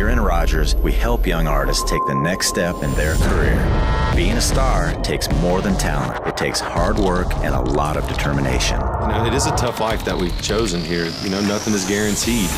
Here in Rogers, we help young artists take the next step in their career. Being a star takes more than talent. It takes hard work and a lot of determination. You know, it is a tough life that we've chosen here. You know, nothing is guaranteed.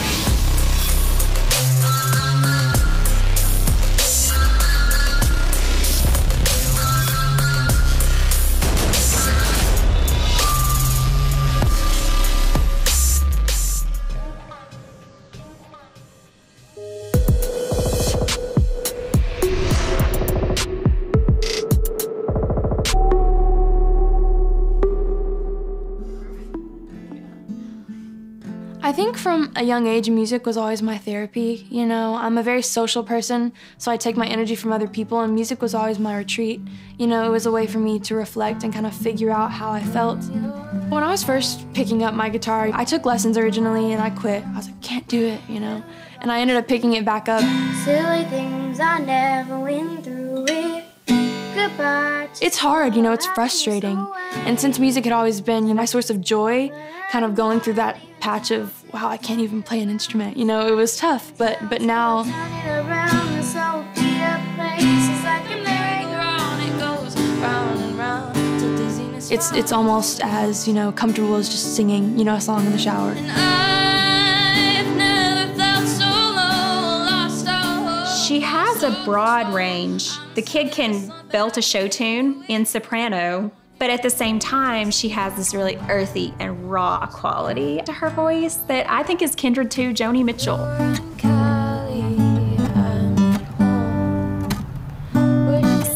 I think from a young age, music was always my therapy. You know, I'm a very social person, so I take my energy from other people, and music was always my retreat. You know, it was a way for me to reflect and kind of figure out how I felt. When I was first picking up my guitar, I took lessons originally and I quit. I was like, can't do it, you know? And I ended up picking it back up. Silly things I never went through it. Goodbye. It's hard, you know, it's frustrating. And since music had always been, you know, my source of joy, kind of going through that patch of, wow, I can't even play an instrument. You know, it was tough, but now, it's almost as, you know, comfortable as just singing, you know, a song in the shower. She has a broad range. The kid can belt a show tune in soprano, but at the same time, she has this really earthy and raw quality to her voice that I think is kindred to Joni Mitchell.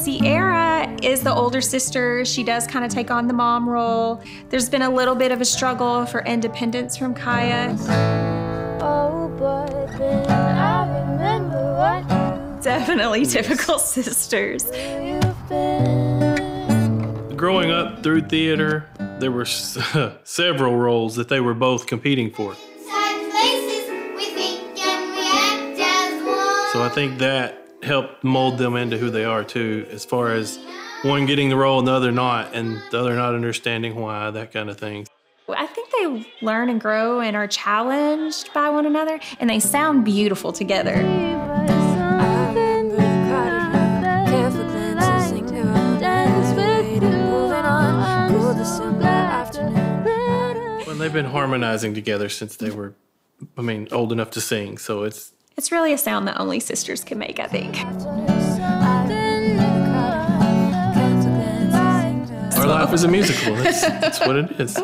Sierra is the older sister. She does kind of take on the mom role. There's been a little bit of a struggle for independence from Kaya. Oh, but then I remember what Definitely typical sisters. Growing up through theater, there were several roles that they were both competing for. So I think that helped mold them into who they are too, as far as one getting the role and the other not, and the other not understanding why, that kind of thing. I think they learn and grow and are challenged by one another, and they sound beautiful together. And they've been harmonizing together since they were, I mean, old enough to sing, so it's really a sound that only sisters can make, I think. Our life is a musical. That's what it is.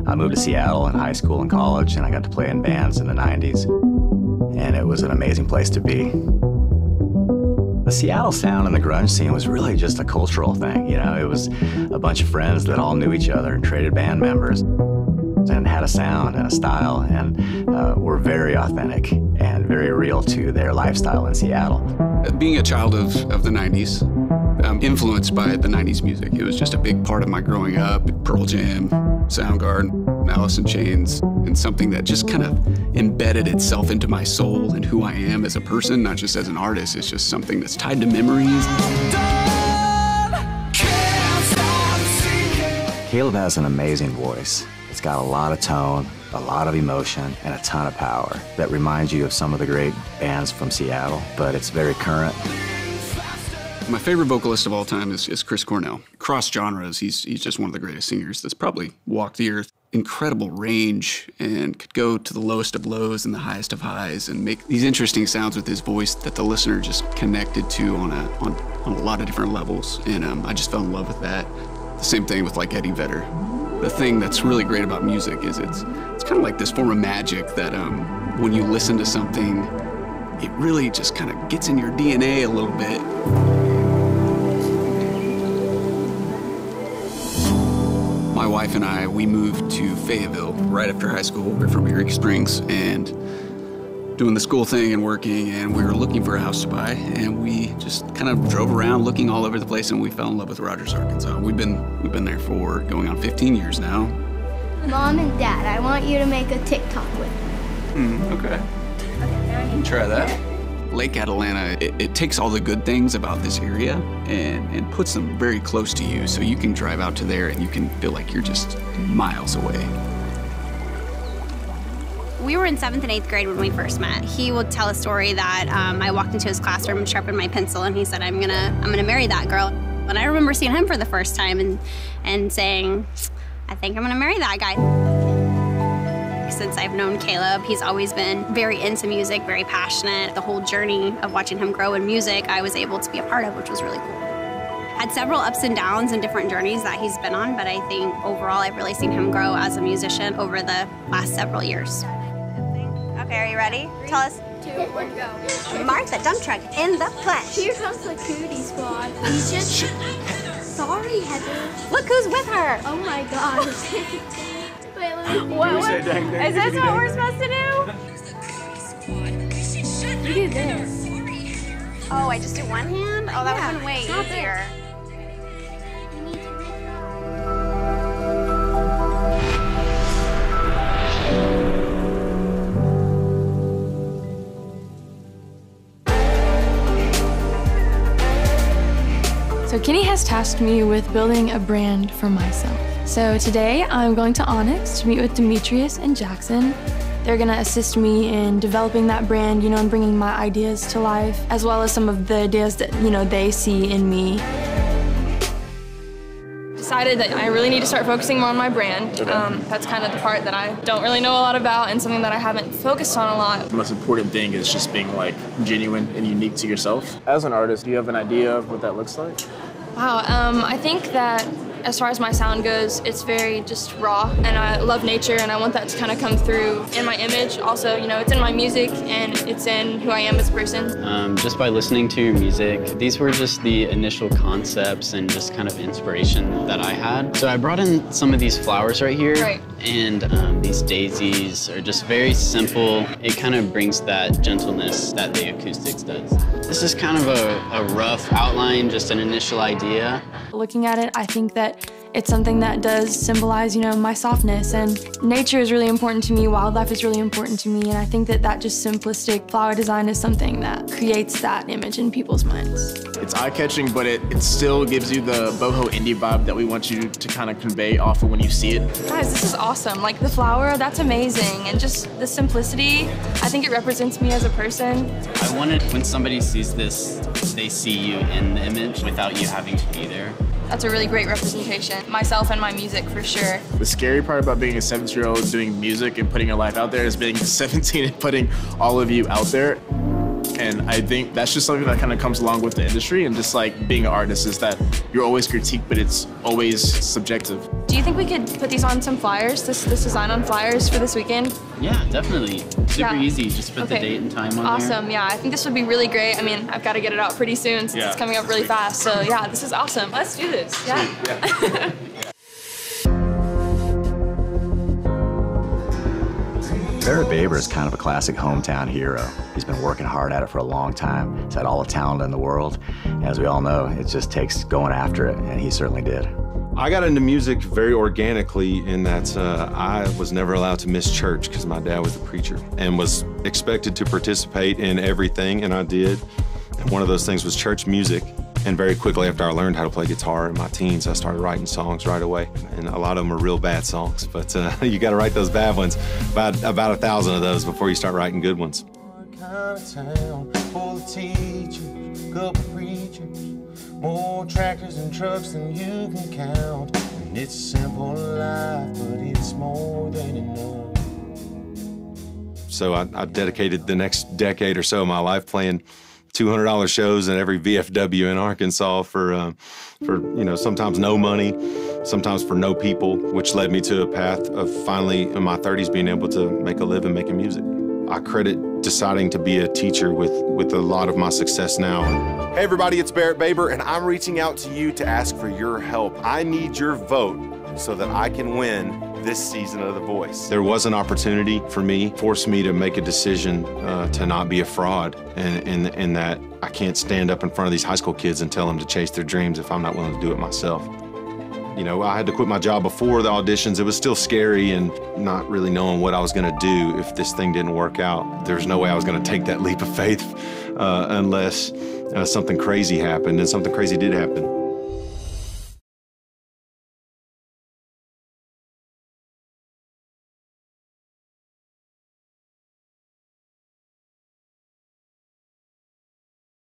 I moved to Seattle in high school and college, and I got to play in bands in the 90s. And it was an amazing place to be. The Seattle sound and the grunge scene was really just a cultural thing. You know, it was a bunch of friends that all knew each other and traded band members and had a sound and a style, and were very authentic and very real to their lifestyle in Seattle. Being a child of the 90s, influenced by the 90s music. It was just a big part of my growing up. Pearl Jam, Soundgarden, Alice in Chains, and something that just kind of embedded itself into my soul and who I am as a person, not just as an artist. It's just something that's tied to memories. Caleb has an amazing voice. It's got a lot of tone, a lot of emotion, and a ton of power that reminds you of some of the great bands from Seattle, but it's very current. My favorite vocalist of all time is Chris Cornell. Cross genres, he's just one of the greatest singers that's probably walked the earth. Incredible range, and could go to the lowest of lows and the highest of highs and make these interesting sounds with his voice that the listener just connected to on a lot of different levels. And I just fell in love with that. The same thing with like Eddie Vedder. The thing that's really great about music is it's kind of like this form of magic that when you listen to something, it really just kind of gets in your DNA a little bit. My wife and I, we moved to Fayetteville right after high school. We're from Eureka Springs, and doing the school thing and working, and we were looking for a house to buy, and we just kind of drove around looking all over the place, and we fell in love with Rogers, Arkansas. We've been there for going on 15 years now. Mom and Dad, I want you to make a TikTok with me. Okay. You can try that. Lake Atalanta, it takes all the good things about this area and puts them very close to you, so you can drive out to there and you can feel like you're just miles away. We were in 7th and 8th grade when we first met. He will tell a story that I walked into his classroom and sharpened my pencil, and he said, I'm gonna marry that girl. And I remember seeing him for the first time and saying, I think I'm gonna marry that guy. Since I've known Caleb, he's always been very into music, very passionate. The whole journey of watching him grow in music, I was able to be a part of, which was really cool. Had several ups and downs and different journeys that he's been on, but I think overall I've really seen him grow as a musician over the last several years. Okay, are you ready? 3, Tell us. 2, 1, go. Martha, dump truck in the flesh. Here comes the cootie squad. He's just... Sorry, Heather. Look who's with her. Oh my gosh. Wait, let me... What? Is this what we're supposed to do? You do this. Oh, I just do one hand? Oh, that would have been way easier. So Kenny has tasked me with building a brand for myself. So today I'm going to Onyx to meet with Demetrius and Jackson. They're gonna assist me in developing that brand, and bringing my ideas to life, as well as some of the ideas that, they see in me. Decided that I really need to start focusing more on my brand. That's kind of the part that I don't really know a lot about and something that I haven't focused on a lot. The most important thing is just being genuine and unique to yourself. As an artist, do you have an idea of what that looks like? Wow, I think that as far as my sound goes, it's very just raw, and I love nature, and I want that to kind of come through in my image. Also, it's in my music, and it's in who I am as a person. Just by listening to your music, these were just the initial concepts and just kind of inspiration that I had. So I brought in some of these flowers right here, and these daisies are just very simple. It kind of brings that gentleness that the acoustics does. This is kind of a rough outline, just an initial idea. Looking at it, I think that it's something that does symbolize, my softness, and nature is really important to me, wildlife is really important to me, and I think that just simplistic flower design is something that creates that image in people's minds. It's eye-catching, but it still gives you the boho indie vibe that we want you to kind of convey off of when you see it. Guys, this is awesome. The flower, that's amazing, and just the simplicity, I think it represents me as a person. I wanted when somebody sees this, they see you in the image without you having to be there. That's a really great representation. Myself and my music, for sure. The scary part about being a 17-year-old doing music and putting your life out there is being 17 and putting all of you out there. And I think that's just something that kind of comes along with the industry, and just being an artist is that you're always critiqued, but it's always subjective. Do you think we could put these on some flyers, this design on flyers for this weekend? Yeah, definitely. Super easy. Just put the date and time on there. Awesome, yeah. I think this would be really great. I mean, I've got to get it out pretty soon since it's coming up really fast. So yeah, this is awesome. Let's do this. Yeah. Barrett Baber is kind of a classic hometown hero. He's been working hard at it for a long time. He's had all the talent in the world. As we all know, it just takes going after it, and he certainly did. I got into music very organically in that I was never allowed to miss church because my dad was the preacher and was expected to participate in everything, and I did. And one of those things was church music. And very quickly after I learned how to play guitar in my teens, I started writing songs right away. And a lot of them are real bad songs, but you gotta write those bad ones. About 1,000 of those before you start writing good ones. More tractors and trucks than you can count. And it's a simple life, but it's more than enough. So I dedicated the next decade or so of my life playing $200 shows in every VFW in Arkansas for sometimes no money, sometimes for no people, which led me to a path of finally in my 30s being able to make a living making music. I credit deciding to be a teacher with a lot of my success now. Hey everybody, it's Barrett Baber, and I'm reaching out to you to ask for your help. I need your vote so that I can win this season of The Voice. There was an opportunity for me, forced me to make a decision to not be a fraud, and in that I can't stand up in front of these high school kids and tell them to chase their dreams if I'm not willing to do it myself. I had to quit my job before the auditions. It was still scary and not really knowing what I was gonna do if this thing didn't work out. There's no way I was gonna take that leap of faith unless something crazy happened, and something crazy did happen.